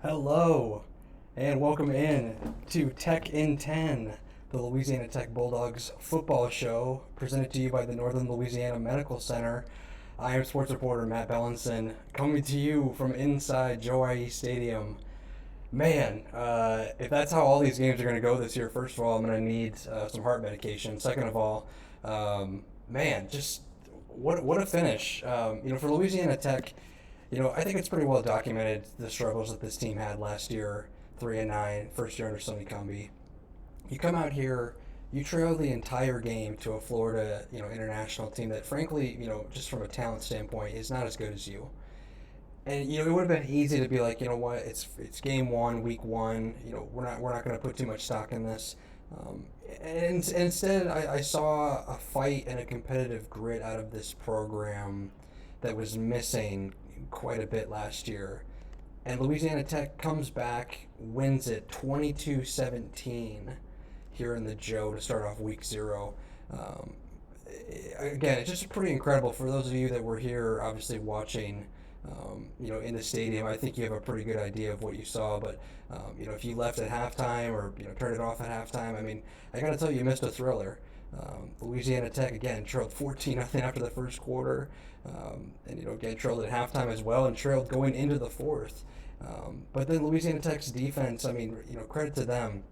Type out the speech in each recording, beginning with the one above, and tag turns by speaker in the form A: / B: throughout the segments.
A: Hello, and welcome in to Tech in 10, the Louisiana Tech Bulldogs football show presented to you by the Northern Louisiana Medical Center. I am sports reporter Matt Belinson, coming to you from inside Joe I.E. Stadium. Man, if that's how all these games are going to go this year, first of all, I'm going to need some heart medication. Second of all, man, just what a finish. For Louisiana Tech, I think it's pretty well documented the struggles that this team had last year, 3-9, first year under Sonny Cumby. You come out here, you trail the entire game to a Florida, international team that, frankly, just from a talent standpoint, is not as good as you. And it would have been easy to be like, you know what, it's game one, week one. We're not going to put too much stock in this. And instead, I saw a fight and a competitive grit out of this program that was missing quite a bit last year. And Louisiana Tech comes back, wins it 22-17 here in the Joe to start off week zero. Again, it's just pretty incredible for those of you that were here, obviously watching. In the stadium, I think you have a pretty good idea of what you saw. But if you left at halftime or turned it off at halftime, I mean, I got to tell you, you missed a thriller. Louisiana Tech again trailed 14-0 after the first quarter, and again trailed at halftime as well, and trailed going into the fourth. But then Louisiana Tech's defense, I mean, credit to them.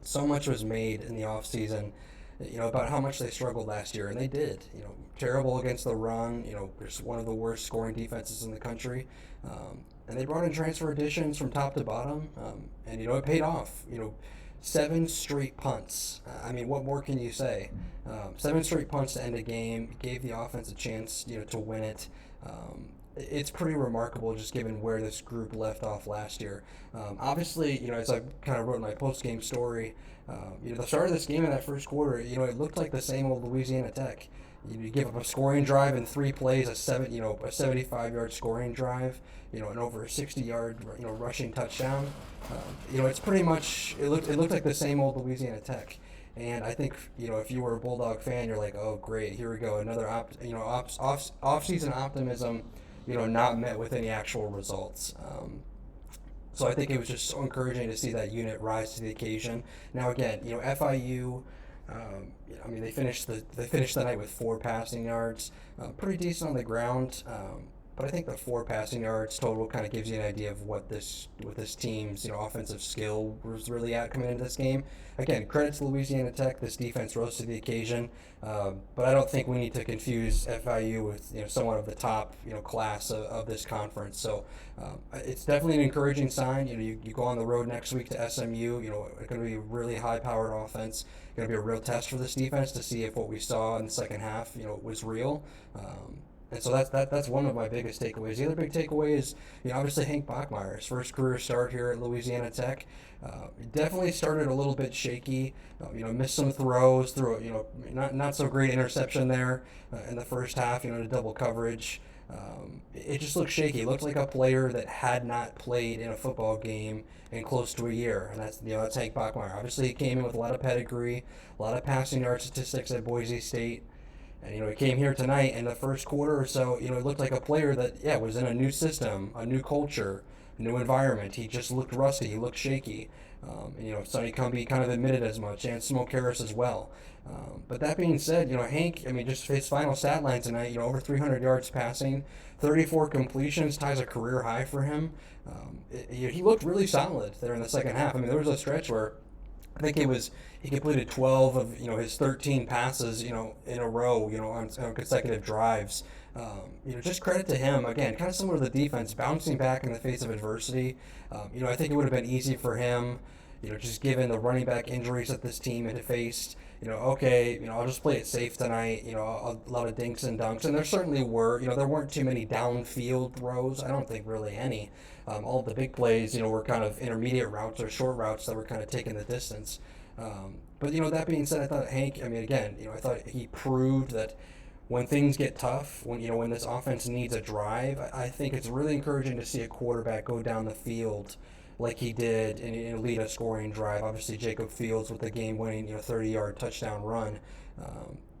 A: So much was made in the offseason, about how much they struggled last year, and they did. Terrible against the run. It's one of the worst scoring defenses in the country. And they brought in transfer additions from top to bottom, and it paid off. 7 straight punts. I mean, what more can you say? 7 straight punts to end a game, gave the offense a chance, to win it. It's pretty remarkable just given where this group left off last year. Obviously, as I kind of wrote in my post-game story, the start of this game in that first quarter, it looked like the same old Louisiana Tech. You give up a scoring drive in 3 plays, a 75-yard scoring drive, an over 60-yard, rushing touchdown. It's pretty much it looked like the same old Louisiana Tech. And I think if you were a Bulldog fan, you're like, oh great, here we go, another off-season optimism, not met with any actual results. So I think it was just so encouraging to see that unit rise to the occasion. Now again, FIU. They finished the night with 4 passing yards, pretty decent on the ground. But I think the 4 passing yards total kind of gives you an idea of what this team's offensive skill was really at coming into this game. Again, credit to Louisiana Tech. This defense rose to the occasion, but I don't think we need to confuse FIU with somewhat of the top class of this conference. So it's definitely an encouraging sign. You go on the road next week to SMU. It's going to be a really high-powered offense. Going to be a real test for this defense to see if what we saw in the second half was real. And so that's one of my biggest takeaways. The other big takeaway is, obviously Hank Bachmeier, his first career start here at Louisiana Tech. Definitely started a little bit shaky. Missed some throws, threw not so great interception there in the first half. To double coverage. It just looked shaky. It looked like a player that had not played in a football game in close to a year, and that's Hank Bachmeier. Obviously, he came in with a lot of pedigree, a lot of passing yard statistics at Boise State. And, he came here tonight in the first quarter or so, it looked like a player that, was in a new system, a new culture, a new environment. He just looked rusty. He looked shaky. Sonny Cumby kind of admitted as much, and Smoke Harris as well. But that being said, Hank, just his final stat line tonight, over 300 yards passing, 34 completions, ties a career high for him. He looked really solid there in the second half. There was a stretch where I think he completed 12 of his 13 passes in a row on consecutive drives. Just credit to him again, kind of similar to the defense, bouncing back in the face of adversity. I think it would have been easy for him, just given the running back injuries that this team had faced. I'll just play it safe tonight. A lot of dinks and dunks, and there certainly were. There weren't too many downfield throws. I don't think really any. All of the big plays, were kind of intermediate routes or short routes that were kind of taking the distance. But that being said, I thought Hank. I thought he proved that when things get tough, when this offense needs a drive, I think it's really encouraging to see a quarterback go down the field like he did and lead a scoring drive. Obviously, Jacob Fields with the game-winning 30-yard touchdown run.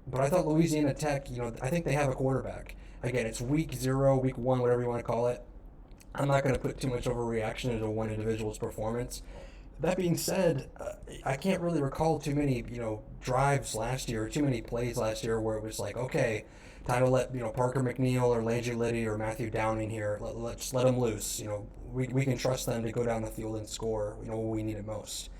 A: But I thought Louisiana Tech, I think they have a quarterback. Again, it's week 0, week 1, whatever you want to call it. I'm not going to put too much overreaction into one individual's performance. That being said, I can't really recall too many, drives last year, too many plays last year where it was like, okay, time to let, Parker McNeil or Landry Liddy or Matthew Downing here, let's let them loose. We can trust them to go down the field and score, when we need it most.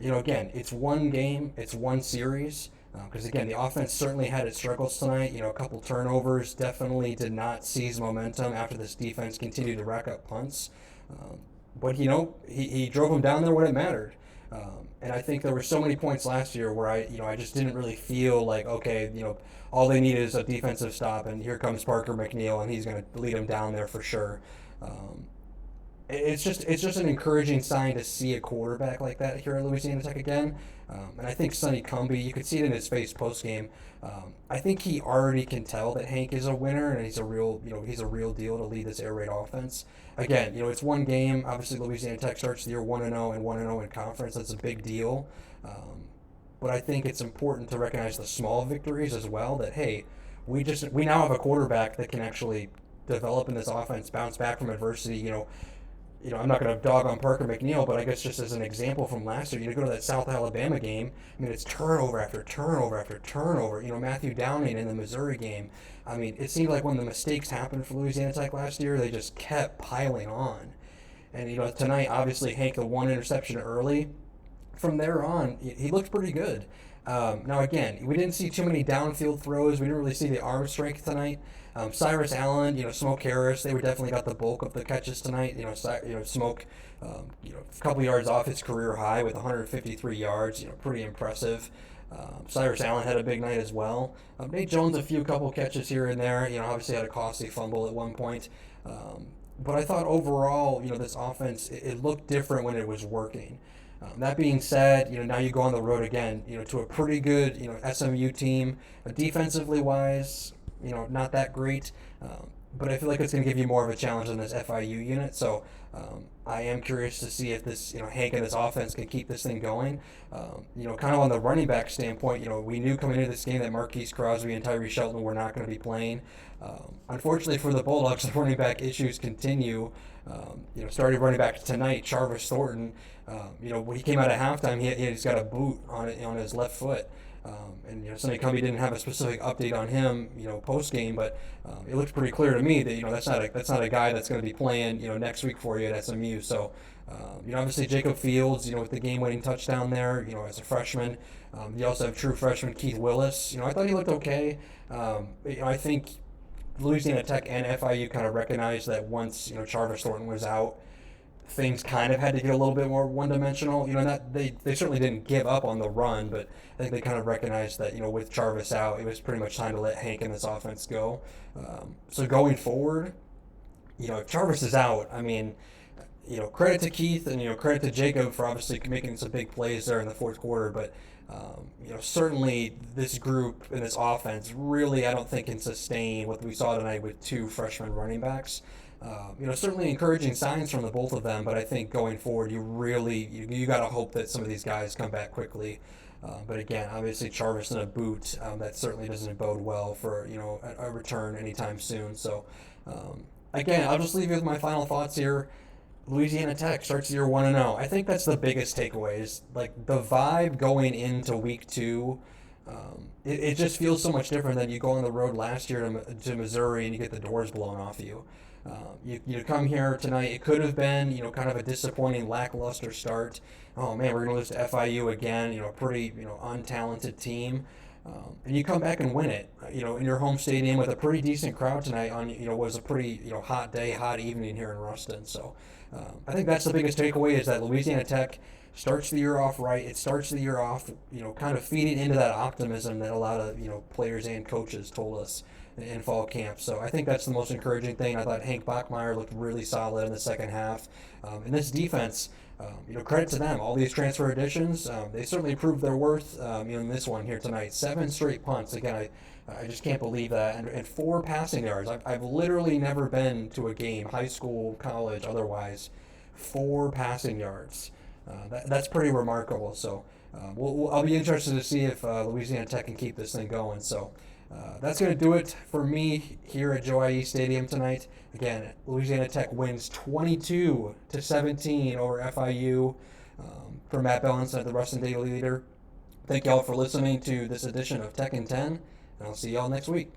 A: Again, it's one game, it's one series. Because again, the offense certainly had its struggles tonight. A couple turnovers definitely did not seize momentum after this defense continued to rack up punts. But he drove them down there when it mattered. And I think there were so many points last year where I just didn't really feel like, okay, all they need is a defensive stop, and here comes Parker McNeil, and he's going to lead them down there for sure. It's just an encouraging sign to see a quarterback like that here at Louisiana Tech again. And I think Sonny Cumbie, you could see it in his face post game. I think he already can tell that Hank is a winner and he's a real deal to lead this air raid offense. Again, it's one game. Obviously, Louisiana Tech starts the year 1-0 and 1-0 in conference. That's a big deal. But I think it's important to recognize the small victories as well. That hey, we now have a quarterback that can actually develop in this offense, bounce back from adversity. I'm not going to dog on Parker McNeil, but I guess just as an example from last year, go to that South Alabama game. I mean, it's turnover after turnover after turnover. Matthew Downing in the Missouri game. I mean, it seemed like when the mistakes happened for Louisiana Tech last year, they just kept piling on. And, tonight, obviously, Hank, the one interception early. From there on, he looked pretty good. Now, again, we didn't see too many downfield throws. We didn't really see the arm strength tonight. Cyrus Allen, Smoke Harris, they were definitely got the bulk of the catches tonight. Smoke, a couple yards off his career high with 153 yards. Pretty impressive. Cyrus Allen had a big night as well. Nate Jones, a couple catches here and there. Obviously had a costly fumble at one point. But I thought overall, this offense, it looked different when it was working. That being said, now you go on the road again, to a pretty good, SMU team, defensively wise, not that great, but I feel like it's going to give you more of a challenge than this FIU unit. So I am curious to see if this, Hank and this offense can keep this thing going. Kind of on the running back standpoint, we knew coming into this game that Marquise Crosby and Tyree Shelton were not going to be playing. Unfortunately for the Bulldogs, the running back issues continue. Started running back tonight, Jarvis Thornton. When he came out at halftime, he's got a boot on his left foot. And Sonny Cumbie didn't have a specific update on him, post game, but it looks pretty clear to me that that's not a guy that's going to be playing, next week for you at SMU. So, obviously Jacob Fields, with the game-winning touchdown there, as a freshman. You also have true freshman Keith Willis. I thought he looked okay. I think Louisiana Tech and FIU kind of recognized that once Jarvis Thornton was out, things kind of had to get a little bit more one-dimensional. That they certainly didn't give up on the run, but I think they kind of recognized that with Jarvis out, it was pretty much time to let Hank and this offense go. So going forward, if Jarvis is out, I mean, credit to Keith and credit to Jacob for obviously making some big plays there in the fourth quarter, but certainly this group and this offense really I don't think can sustain what we saw tonight with two freshman running backs. Certainly encouraging signs from the both of them, but I think going forward, you got to hope that some of these guys come back quickly. But again, obviously Jarvis in a boot, that certainly doesn't bode well for a return anytime soon. So again, I'll just leave you with my final thoughts here. Louisiana Tech starts the year 1-0. I think that's the biggest takeaway is like the vibe going into week 2. It just feels so much different than you go on the road last year to Missouri and you get the doors blown off you. You come here tonight, it could have been, kind of a disappointing, lackluster start. Oh man, we're going to lose to FIU again, a pretty, untalented team. And you come back and win it, in your home stadium with a pretty decent crowd tonight on, was a pretty, hot day, hot evening here in Ruston. So I think that's the biggest takeaway is that Louisiana Tech starts the year off right. It starts the year off, kind of feeding into that optimism that a lot of, players and coaches told us in fall camp. So I think that's the most encouraging thing. I thought Hank Bachmeier looked really solid in the second half. And this defense, credit to them. All these transfer additions, they certainly proved their worth in this one here tonight. 7 straight punts. Again, I just can't believe that. And 4 passing yards. I've literally never been to a game, high school, college, otherwise, 4 passing yards. That's pretty remarkable. So I'll be interested to see if Louisiana Tech can keep this thing going. So That's going to do it for me here at Joe IE Stadium tonight. Again, Louisiana Tech wins 22-17 over FIU. For Matt Belinson, the Ruston Daily Leader. Thank y'all for listening to this edition of Tech in 10, and I'll see y'all next week.